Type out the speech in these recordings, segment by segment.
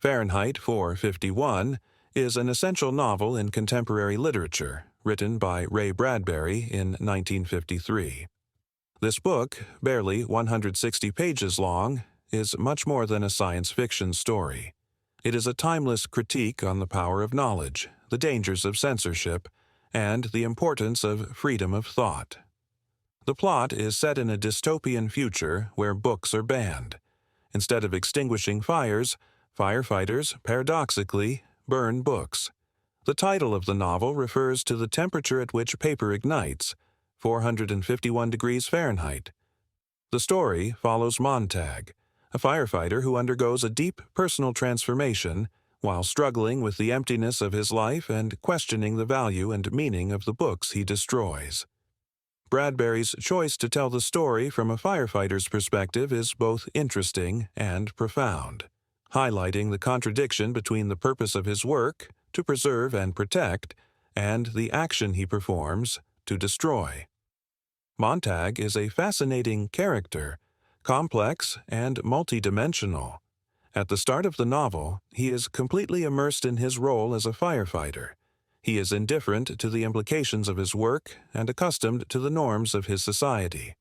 Faherenheit 451 is an essential novel in contemporary literature, written by Ray Bradbury in 1953. This book, barely 160 pages long, is much more than a science fiction story. It is a timeless critique on the power of knowledge, the dangers of censorship, and the importance of freedom of thought. The plot is set in a dystopian future where books are banned. Instead of extinguishing fires, firefighters, paradoxically, burn books. The title of the novel refers to the temperature at which paper ignites, 451 degrees Fahrenheit. The story follows Montag, a firefighter who undergoes a deep personal transformation while struggling with the emptiness of his life and questioning the value and meaning of the books he destroys. Bradbury's choice to tell the story from a firefighter's perspective is both interesting and profound, highlighting the contradiction between the purpose of his work, to preserve and protect, and the action he performs, to destroy. Montag is a fascinating character, complex and multidimensional. At the start of the novel, he is completely immersed in his role as a firefighter. He is indifferent to the implications of his work and accustomed to the norms of his society.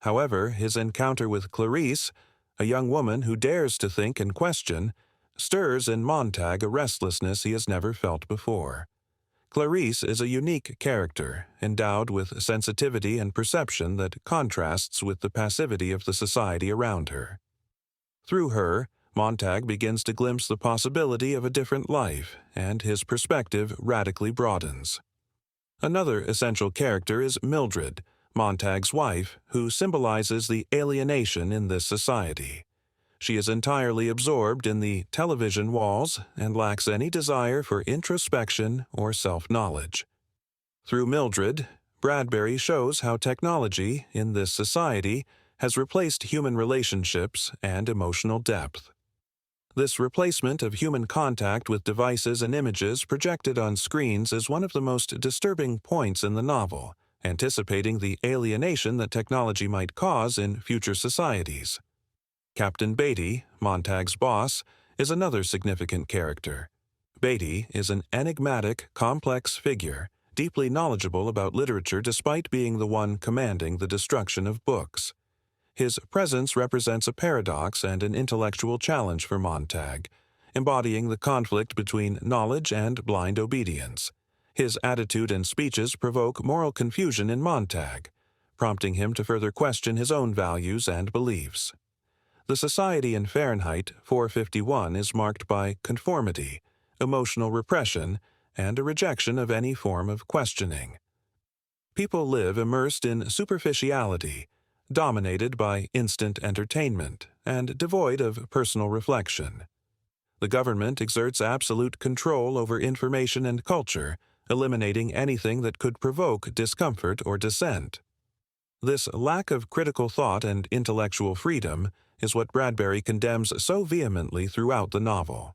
However, his encounter with Clarisse, a young woman who dares to think and question, stirs in Montag a restlessness he has never felt before. Clarisse is a unique character, endowed with sensitivity and perception that contrasts with the passivity of the society around her. Through her, Montag begins to glimpse the possibility of a different life, and his perspective radically broadens. Another essential character is Mildred, Montag's wife, who symbolizes the alienation in this society. She is entirely absorbed in the television walls and lacks any desire for introspection or self-knowledge. Through Mildred, Bradbury shows how technology, in this society, has replaced human relationships and emotional depth. This replacement of human contact with devices and images projected on screens is one of the most disturbing points in the novel, anticipating the alienation that technology might cause in future societies. Captain Beatty, Montag's boss, is another significant character. Beatty is an enigmatic, complex figure, deeply knowledgeable about literature despite being the one commanding the destruction of books. His presence represents a paradox and an intellectual challenge for Montag, embodying the conflict between knowledge and blind obedience. His attitude and speeches provoke moral confusion in Montag, prompting him to further question his own values and beliefs. The society in Faherenheit 451 is marked by conformity, emotional repression, and a rejection of any form of questioning. People live immersed in superficiality, dominated by instant entertainment, and devoid of personal reflection. The government exerts absolute control over information and culture, eliminating anything that could provoke discomfort or dissent. This lack of critical thought and intellectual freedom is what Bradbury condemns so vehemently throughout the novel.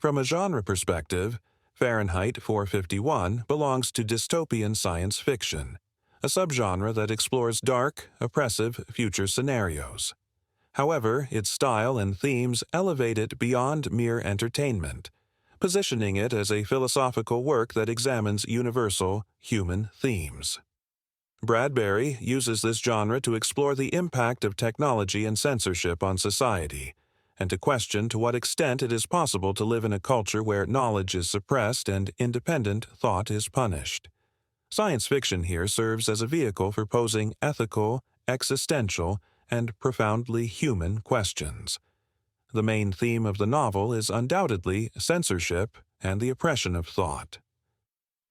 From a genre perspective, Faherenheit 451 belongs to dystopian science fiction, a subgenre that explores dark, oppressive future scenarios. However, its style and themes elevate it beyond mere entertainment, positioning it as a philosophical work that examines universal, human themes. Bradbury uses this genre to explore the impact of technology and censorship on society, and to question to what extent it is possible to live in a culture where knowledge is suppressed and independent thought is punished. Science fiction here serves as a vehicle for posing ethical, existential, and profoundly human questions. The main theme of the novel is undoubtedly censorship and the oppression of thought.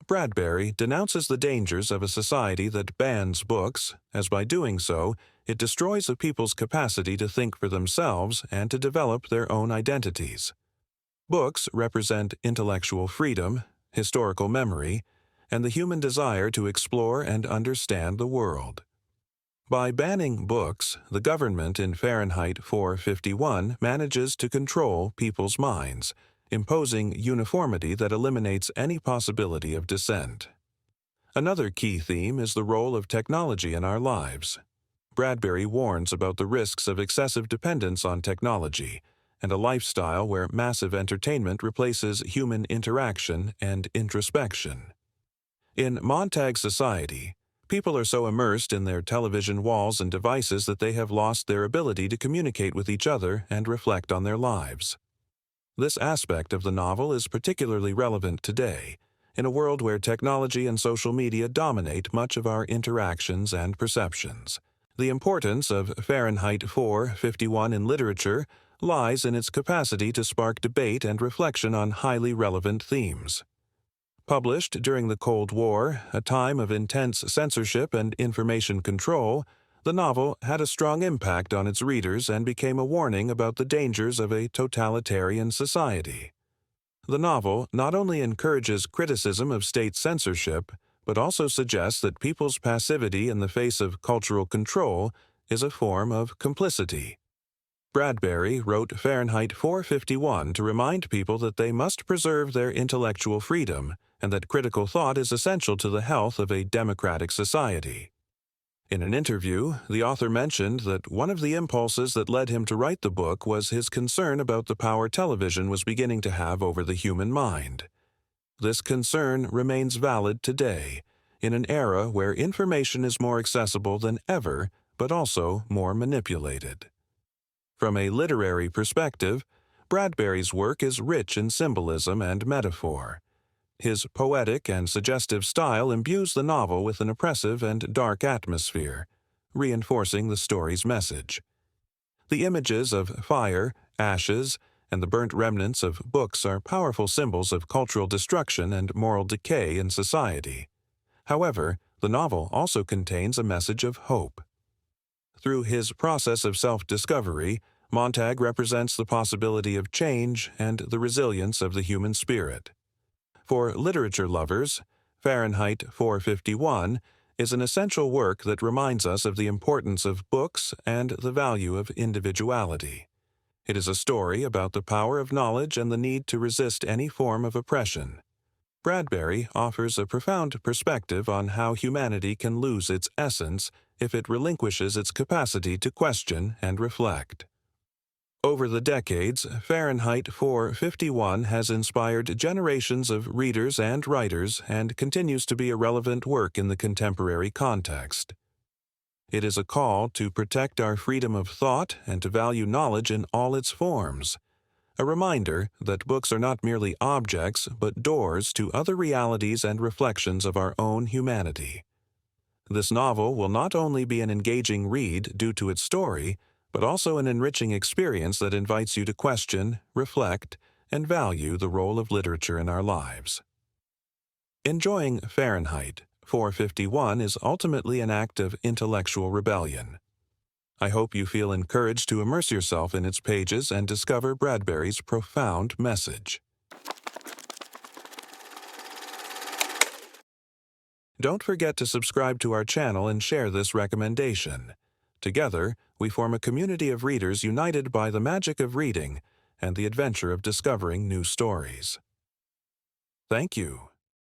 Bradbury denounces the dangers of a society that bans books, as by doing so, it destroys a people's capacity to think for themselves and to develop their own identities. Books represent intellectual freedom, historical memory, and the human desire to explore and understand the world. By banning books, the government in Faherenheit 451 manages to control people's minds, imposing uniformity that eliminates any possibility of dissent. Another key theme is the role of technology in our lives. Bradbury warns about the risks of excessive dependence on technology, and a lifestyle where massive entertainment replaces human interaction and introspection. In Montag society, people are so immersed in their television walls and devices that they have lost their ability to communicate with each other and reflect on their lives. This aspect of the novel is particularly relevant today, in a world where technology and social media dominate much of our interactions and perceptions. The importance of Faherenheit 451 in literature lies in its capacity to spark debate and reflection on highly relevant themes. Published during the Cold War, a time of intense censorship and information control, the novel had a strong impact on its readers and became a warning about the dangers of a totalitarian society. The novel not only encourages criticism of state censorship, but also suggests that people's passivity in the face of cultural control is a form of complicity. Bradbury wrote Faherenheit 451 to remind people that they must preserve their intellectual freedom and that critical thought is essential to the health of a democratic society. In an interview, the author mentioned that one of the impulses that led him to write the book was his concern about the power television was beginning to have over the human mind. This concern remains valid today, in an era where information is more accessible than ever, but also more manipulated. From a literary perspective, Bradbury's work is rich in symbolism and metaphor. His poetic and suggestive style imbues the novel with an oppressive and dark atmosphere, reinforcing the story's message. The images of fire, ashes, and the burnt remnants of books are powerful symbols of cultural destruction and moral decay in society. However, the novel also contains a message of hope. Through his process of self-discovery, Montag represents the possibility of change and the resilience of the human spirit. For literature lovers, Faherenheit 451 is an essential work that reminds us of the importance of books and the value of individuality. It is a story about the power of knowledge and the need to resist any form of oppression. Bradbury offers a profound perspective on how humanity can lose its essence if it relinquishes its capacity to question and reflect. Over the decades, Faherenheit 451 has inspired generations of readers and writers and continues to be a relevant work in the contemporary context. It is a call to protect our freedom of thought and to value knowledge in all its forms, a reminder that books are not merely objects but doors to other realities and reflections of our own humanity. This novel will not only be an engaging read due to its story, but also an enriching experience that invites you to question, reflect, and value the role of literature in our lives. Enjoying Faherenheit 451 is ultimately an act of intellectual rebellion. I hope you feel encouraged to immerse yourself in its pages and discover Bradbury's profound message. Don't forget to subscribe to our channel and share this recommendation. Together, we form a community of readers united by the magic of reading and the adventure of discovering new stories. Thank you.